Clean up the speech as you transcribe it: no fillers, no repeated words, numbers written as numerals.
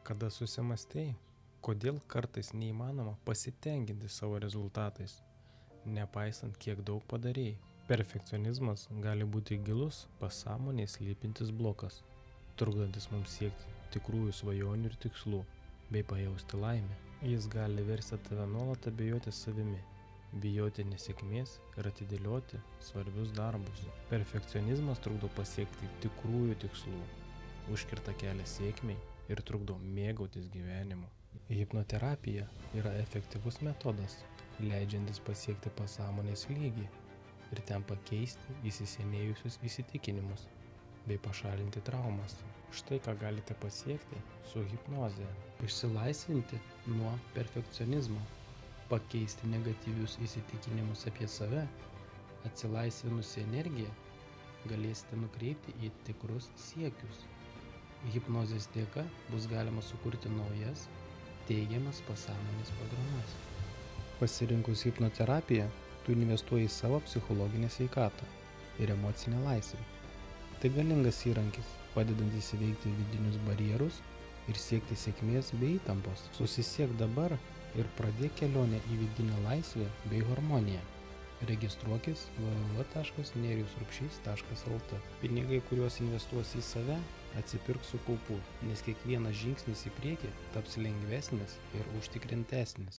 Kada susimastei, kodėl kartais neįmanoma pasitenkinti savo rezultatais, nepaisant kiek daug padarėjai. Perfekcionizmas gali būti gilus pasąmonėje slypintis blokas, trukdantis mums siekti tikrųjų svajonių ir tikslų, bei pajausti laimę. Jis gali versti tave nuolat abejoti savimi, bijoti nesėkmės ir atidėlioti svarbius darbus. Perfekcionizmas trukdo pasiekti tikrųjų tikslų, užkirta kelią sėkmei ir trukdo mėgautis gyvenimu. Hipnoterapija yra efektyvus metodas, leidžiantis pasiekti pasąmonės lygį ir ten pakeisti įsisenėjusius įsitikinimus bei pašalinti traumas. Štai ką galite pasiekti su hipnoze. Išsilaisvinti nuo perfekcionizmo, pakeisti negatyvius įsitikinimus apie save. Atsilaisvinusi energiją galėsite nukreipti į tikrus siekius. Hipnozės dėka bus galima sukurti naujas, teigiamas pasąmonės programas. Pasirinkus hipnoterapiją, tu investuoji į savo psichologinę sveikatą ir emocinę laisvę. Tai galingas įrankis, padedantis įveikti vidinius barjerus ir siekti sėkmės bei įtampos. Susisiek dabar ir pradėk kelionę į vidinę laisvę bei harmoniją. Registruokis www.nerijusrupšys.lt. Pinigai, kuriuos investuosi į save, atsipirks su kaupu, nes kiekvienas žingsnis į priekį taps lengvesnis ir užtikrintesnis.